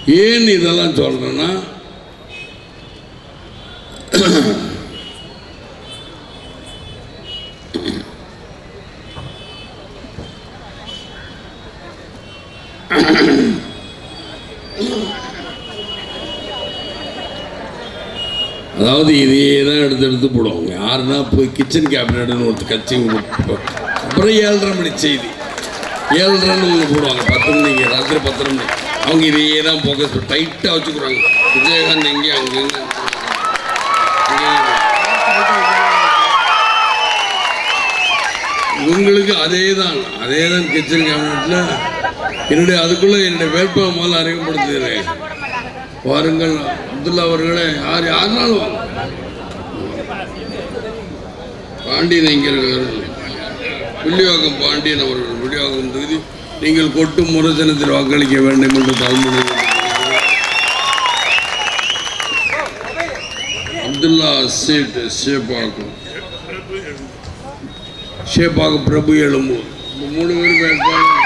ஏன் இதெல்லாம் சொல்றேன்னா, அதாவது இதையே தான் எடுத்து போடுவாங்க. யாருன்னா போய் கிச்சன் கேபினட்னு ஒருத்தர் கட்சி அப்புறம் 7:30 மணி செய்தி 7:30 ஒன்று போடுவாங்க. 10 மணிக்கு ராத்திரி 10 மணி. அவங்க இதையே தான் ஃபோக்கஸ் டைட்டாக வச்சுக்கிறாங்க. விஜயகாந்த் எங்கே அங்கே உங்களுக்கு அதே தான் கிச்சன் கேபினட்டில் என்னுடைய என்னுடைய வேட்பாளர் முதல்ல அறிமுகப்படுத்துகிறேன். வாருங்கள் அப்துல்லா அவர்களே, யாருனாலும் வாங்க. பாண்டியன் இங்கே இருக்கிறார்கள். வில்லிவாக்கம் பாண்டியன் அவர்கள், வில்லிவாக்கம் தொகுதி. நீங்கள் கொட்டும் முரசனத்தில் வாக்களிக்க வேண்டும் என்று தாழ்முனை. அப்துல்லா ஷேப்பாக்கம் பிரபு எழும்பூர். 3 பேர் வேட்பாளர்.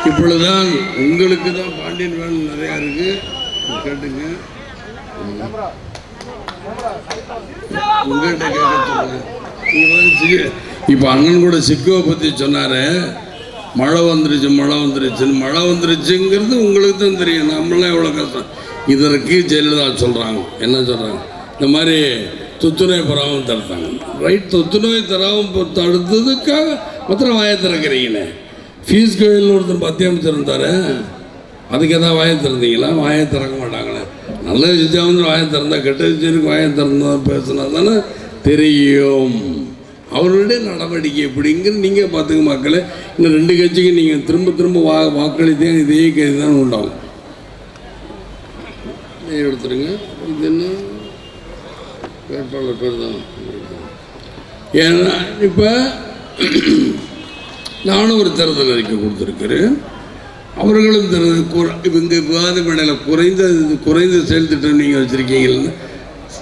இப்பொழுதுதான் உங்களுக்கு தான் பாண்டியன் வேலை நிறையா இருக்கு, கேட்டுங்க. உங்கள்கிட்ட கேட்க இப்போ அண்ணன் கூட சிட்கோவை பற்றி சொன்னார். மழை வந்துருச்சுங்கிறது உங்களுக்கு தான் தெரியும். நம்மளாம் எவ்வளோ கஷ்டம். இதற்கு ஜெயலலிதா சொல்கிறாங்க, என்ன சொல்கிறாங்க, இந்த மாதிரி தொத்துநோய் பராமல் தடுத்தாங்க. ரைட், தொத்துநோய் தராமல் தடுத்ததுக்காக மாத்திரம் வாயை திறக்கிறீங்களே. ஃபீஸ் கோயில்னு ஒருத்தர் மத்திய அமைச்சர் இருந்தார், அதுக்கு எதாவது வாயை திறந்தீங்களா? வாயை திறக்க மாட்டாங்களே. நல்ல விஷயம் வந்து வாயை திறந்தா, கெட்ட விஷயத்துக்கு வாயை திறந்தா பேசினா தானே தெரியும் அவர்களுடைய நடவடிக்கை எப்படிங்கிற. நீங்கள் பார்த்துக்க மக்களே, இந்த 2 கட்சிக்கு நீங்கள் திரும்ப வாக்களித்தேன் இதே கைது தான் உண்டாகும். எடுத்துருங்க. இது என்ன வேட்பாளர் பேர் தான். ஏன்னா இப்போ நானும் ஒரு தேர்தல் அறிக்கை கொடுத்துருக்கிறேன். அவர்களும் இவங்க விவாத மேடையில் குறைந்த செயல் திட்டம் நீங்கள் வச்சுருக்கீங்கன்னு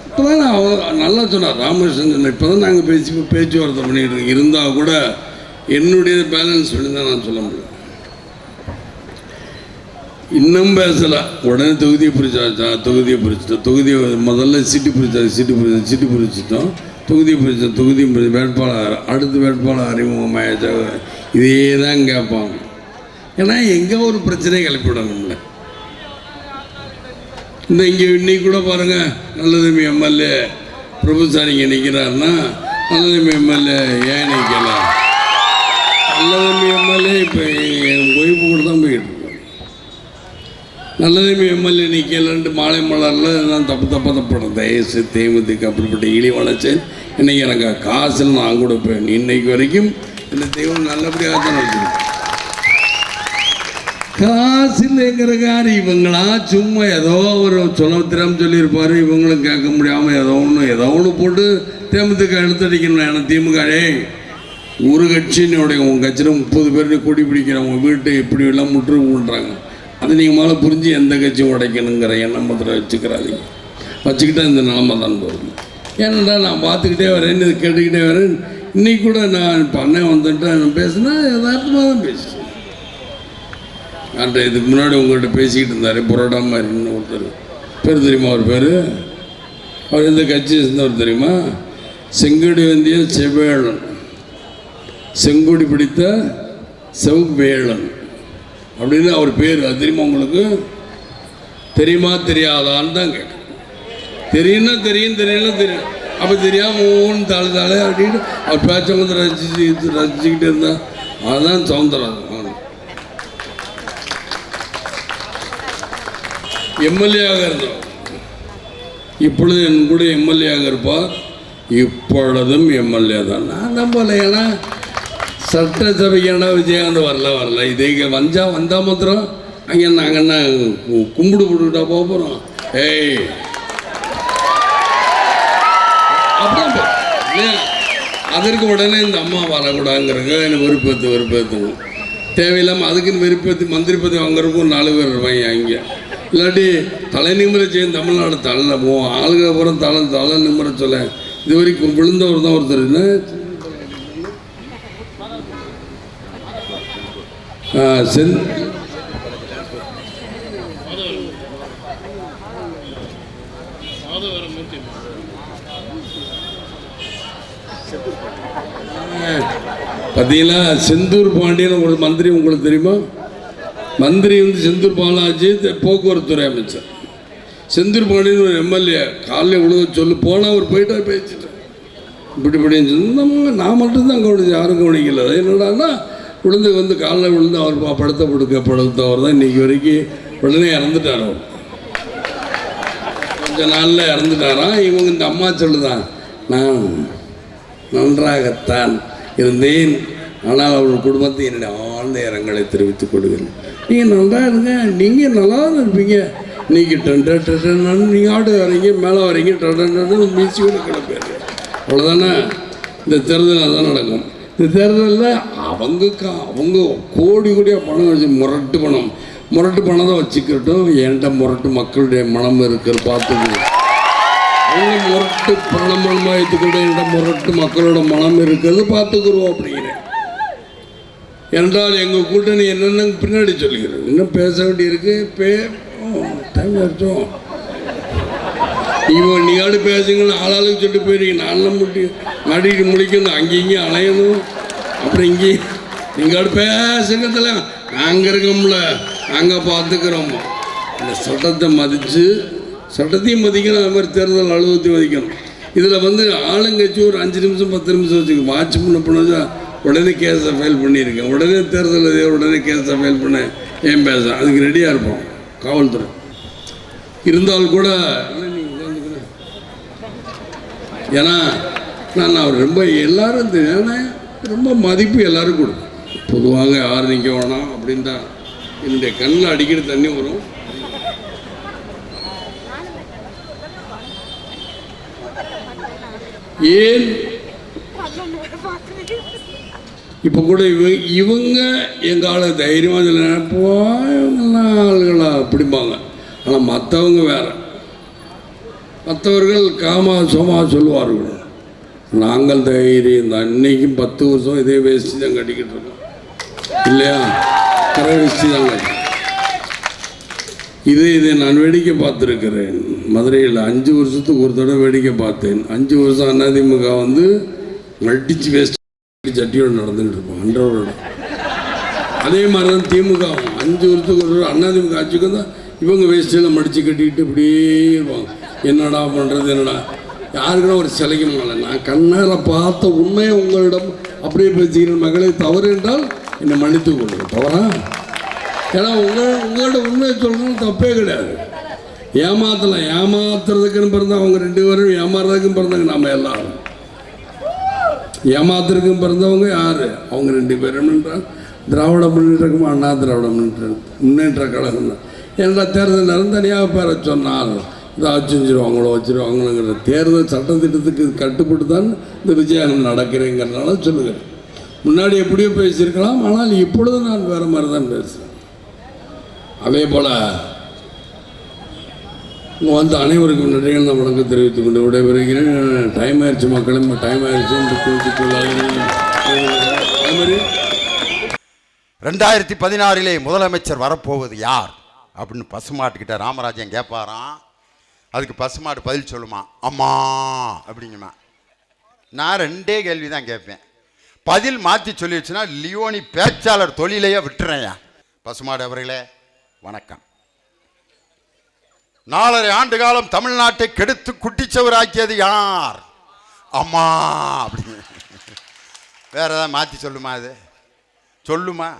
இப்போ தான் நான் நல்லா சொன்னார் ராமகிருஷ்ணன். இப்போ தான் நாங்கள் பேச்சுவார்த்தை பண்ணிட்டு இருந்தால் கூட என்னுடைய பேலன்ஸ் பண்ணி தான் நான் சொல்ல முடியும். இன்னும் பேசலை. உடனே தொகுதியை பிரிச்சாச்சா, தொகுதியை முதல்ல சீட்டு பிரிச்சிட்டோம். தொகுதி வேட்பாளர், அடுத்த வேட்பாளர் அறிமுகமாயாச்சா, இதே தான் கேட்பாங்க. ஏன்னா எங்கே ஒரு பிரச்சனை கிளப்பிவிடணும்ல. இந்த இங்கே இன்னைக்கு கூட பாருங்கள், நல்லதம்பி எம்எல்ஏ பிரபுசாரி இங்கே நிற்கிறாருன்னா, நல்லதம்பி எம்எல்ஏ ஏன் நிற்கல? நல்லதம்பி எம்எல்ஏ இப்போ என் ஒய்ஃபு கூட தான் போய்கிட்டு இருக்கோம். நல்லதம்பி எம்எல்ஏ நிற்கலன்ட்டு மாலை மலரில் நான் தப்புறேன். தயசு தேமுதிக அப்படிப்பட்ட இழி வளர்ச்சி. இன்றைக்கி எனக்கு காசில் நான் கொடுப்பேன். இன்னைக்கு வரைக்கும் இந்த தெய்வம் நல்லபடியாக தான் வச்சுருக்கேன். காசில்ங்கிறக்காரு இவங்களா சும்மா ஏதோ ஒரு திறமை சொல்லியிருப்பார். இவங்களும் கேட்க முடியாமல் ஏதோ ஒன்று போட்டு தேமுதிக எடுத்தடிக்கணும். ஏன்னா திமுக ஒரு கட்சியினுடைய உங்கள் கட்சியில் 30 பேர் கொடி பிடிக்கிறவங்க வீட்டை எப்படி எல்லாம் முற்று பண்ணுறாங்க. அது நீங்கள் மேலே புரிஞ்சு எந்த கட்சியும் உடைக்கணுங்கிற எண்ணம் மாத்திரம் வச்சுக்கிட்டா இந்த நிலமை தான் போகுது. ஏன்னா நான் பார்த்துக்கிட்டே வரேன், இது கேட்டுக்கிட்டே வரேன். இன்றைக்கி கூட நான் பண்ண வந்துட்டு நான் பேசுனா யதார்த்தமாக தான் பேசுகிறேன். இதுக்கு முன்னாடி உங்கள்கிட்ட பேசிக்கிட்டு இருந்தார் புரோட்டா மாதிரின்னு ஒருத்தர். பேர் தெரியுமா? அவர் பேர், அவர் எந்த கட்சி சேர்ந்தவர் தெரியுமா? செங்கொடி வந்திய செவ்வேளன், செங்கொடி பிடித்த செவ்வேளன் அப்படின்னு அவர் பேர். அது தெரியுமா உங்களுக்கு? தெரியுமா தெரியாதான்னு தான் கேட்க. தெரியும்னா தெரியும், தெரியலாம் தெரியும். அப்போ தெரியாமல் தாழே அப்படின்னு அவர் பேச்சை வந்து ரசிச்சுக்கிட்டே இருந்தா அதுதான் சவுந்தரம். எம்எல்ஏவாக இருந்தோம். இப்பொழுது என் கூட எம்எல்ஏவாக இருப்பார். இப்பொழுதும் எம்எல்ஏ தான். நான் நம்பலை. ஏன்னா சட்டசபைக்கு ஏன்னா விஜயகாந்த் வரல. இதே வந்தால் மாத்திரம் அங்கே நாங்கள் என்ன கும்பிடு போட்டுக்கிட்டா போக போகிறோம்? ஏய் அப்படிதான் இல்லையா? அதற்கு உடனே இந்த அம்மா வரக்கூடாதுங்கிறக்க எனக்கு வெறுப்பேற்றணும். தேவையில்லாமல் அதுக்குன்னு வெறுப்பேற்றி மந்திரி பதவி வாங்குறதுக்கும் 4 பேர் இருப்பாங்க அங்கே. இல்லாட்டி தலை நிமிர செய்யும் தமிழ்நாடு தலை போவோம். ஆளுகளை அப்புறம் தலை நிமிர சொல்ல இது வரைக்கும் விழுந்தவர் தான் ஒருத்தர். என்ன செந் பார்த்தீங்களா, செந்தூர் பாண்டியன் ஒரு மந்திரி உங்களுக்கு தெரியுமா? மந்திரி வந்து செந்தூர் பாலாஜி போக்குவரத்துறை அமைச்சர். செந்தூர் பாண்டியன் ஒரு எம்எல்ஏ காலையில் விழுக சொல்லு போனால் அவர் போயிட்டார் பேசிட்டு இப்படின்னு சொன்னாங்க. நான் மட்டும்தான் கவனிச்சு யாரும் கவனிக்கல. என்னடான்னா விழுந்து வந்து காலையில் விழுந்து அவர் படுத்தவர் தான் இன்றைக்கி வரைக்கும் உடனே இறந்துட்டார். அவர் கொஞ்ச நாளில் இறந்துட்டாராம். இவங்க இந்த அம்மா சொல்லுதான், நான் நன்றாகத்தான் இருந்தேன், ஆனால் அவர்கள் குடும்பத்தை என்னுடைய ஆழ்ந்த இரங்கலை தெரிவித்துக் கொள்கிறேன். நீங்கள் நன்றாக இருங்க, நீங்கள் நல்லா தான் இருப்பீங்க. இன்றைக்கி நீங்கள் ஆடு வரீங்க, மேலே வரீங்க, மியூசியோட கிளம்பிடுங்க. அவ்வளோதானே. இந்த தேர்தல் அதான் நடக்கும். இந்த தேர்தலில் அவங்க கோடி கோடியாக பணம் வச்சு முரட்டு பணம் தான் வச்சுக்கிட்டோம். என்கிட்ட முரட்டு மக்களுடைய மனம் இருக்கிற பார்த்துக்கணும். அவங்க முரட்டு பணம் வைத்துக்கிட்ட என்கிட்ட முரட்டு மக்களோட மனம் இருக்கிறது பார்த்துக்குருவோம் அப்படிங்கிறேன். என்றால் எங்கள் கூட்டணி என்னென்னு பின்னாடி சொல்லிக்கிறேன். இன்னும் பேச வேண்டியிருக்கு. டைம் ஆச்சோம். இவன் நீயாடு பேசுங்கன்னு ஆளாளுக்கு சொல்லிட்டு போயிருக்கீங்க. நான்லாம் மாட்டிட்டு முடிக்கணும், அங்கேயும் அலையணும். அப்புறம் இங்கேயும் நீங்காடு பேசுங்கிறதுல நாங்கள் இருக்கோம்ல, நாங்கள் பார்த்துக்கிறோம். இந்த சட்டத்தை மதித்து சட்டத்தையும் மதிக்கணும், அது மாதிரி தேர்தல் அலுவலகத்தையும் மதிக்கணும். இதில் வந்து ஆளுங்கட்சி ஒரு 5 நிமிஷம் 10 நிமிஷம் வச்சுக்க வாட்ச் பண்ண உடனே கேஸை ஃபைல் பண்ணியிருக்கேன். உடனே தேர்தல் உடனே கேஸை ஃபைல் பண்ண ஏன் பேச அதுக்கு ரெடியாக இருப்போம் காவல்துறை. இருந்தால் கூட ஏன்னா நான் அவர் ரொம்ப எல்லாரும் ஏன்னா ரொம்ப மதிப்பு எல்லோரும் கொடுக்கும். பொதுவாக யார் நிற்க வேணாம் அப்படின்னு தான் என்னுடைய கண்ணில் அடிக்கடி தண்ணி வரும். ஏன் இப்போ கூட இவங்க எங்கள் ஆளு தைரியமாக நினைப்போம், இவங்கெல்லாம் ஆளுகளா அப்படிம்பாங்க. ஆனால் மற்றவங்க வேற. மற்றவர்கள் சோமா சொல்லுவார்கள். நாங்கள் தைரியம் தான். இன்னைக்கும் 10 வருஷம் இதே வேஷ்டி தான் கட்டிக்கிட்டு இருக்கோம் இல்லையா? கரை வேஷ்டி தான் கட்டி. இதை நான் வேடிக்கை பார்த்துருக்கிறேன். மதுரையில் 5 வருஷத்துக்கு ஒரு தடவை வேடிக்கை பார்த்தேன். 5 வருஷம் அதிமுக வந்து மல்டிச்சு வேஸ்ட் சட்டியோடு நடந்துக்கிட்டு இருப்போம் அன்றவரோட. அதே மாதிரி தான் திமுக 5 வருஷத்துக்கு ஒரு அதிமுக ஆட்சிக்கு தான் இவங்க வேஸ்டியில் மடித்து கட்டிக்கிட்டு இப்படியே இருப்பாங்க. என்னடா பண்ணுறது, என்னடா யாருக்குன்னா ஒரு சிலைக்கு மேலே நான் கண்ணால் பார்த்த உண்மையை உங்களிடம் அப்படியே பேசிக்கிற மகளே தவறு என்றால் என்னை மன்னித்து கொள்ளுங்க. தவறா? ஏன்னா உங்கள்கிட்ட உண்மையை சொல்லணும்னு தப்பே கிடையாது. ஏமாத்துறதுக்குன்னு பிறந்தா அவங்க 2 பேரும், ஏமாறுறதுக்கும் பிறந்தாங்க நாம் எல்லாரும். ஏமாத்துறதுக்கும் பிறந்தவங்க யார்? அவங்க 2 பேரும் என்றால் திராவிட முன்னேற்றக்கும் அண்ணா திராவிட முன்னேற்ற கழகம் தான். ஏன்னா தேர்தல் நேரம் தனியாக பேர சொன்னால் இதை வச்சுருவாங்களோங்கிற தேர்தல் சட்டத்திட்டத்துக்கு கட்டுப்பட்டு தான் இந்த விஜயானந்தம் நடக்கிறேங்கிறதுனால சொல்லுகிறேன். முன்னாடி எப்படியோ பேசியிருக்கலாம், ஆனால் இப்பொழுது நான் வேறு மாதிரி தான் பேசுகிறேன். அதே போல் வந்து அனைவருக்கும் நன்றிகள் நான் வணக்கம் தெரிவித்துக் கொண்டு விடைபெறுகிறேன். டைம் ஆயிடுச்சு மக்களும், டைம் ஆயிடுச்சு. 2016 முதலமைச்சர் வரப்போவது யார் அப்படின்னு பசுமாட்டுக்கிட்ட ராமராஜன் கேட்பாராம். அதுக்கு பசுமாடு பதில் சொல்லுமா, அம்மா அப்படிங்கம்மா. நான் 2 கேள்வி தான் கேட்பேன். பதில் மாற்றி சொல்லிடுச்சுன்னா லியோனி பேச்சாளர் தொழிலையே விட்டுறேயா. பசுமாடு அவர்களே வணக்கம். 4.5 ஆண்டு காலம் தமிழ்நாட்டை கெடுத்து குட்டிச்சவராக்கியது யார்? அம்மா அப்படிங்க. வேற ஏதாவது மாற்றி சொல்லுமா? அது சொல்லுமா?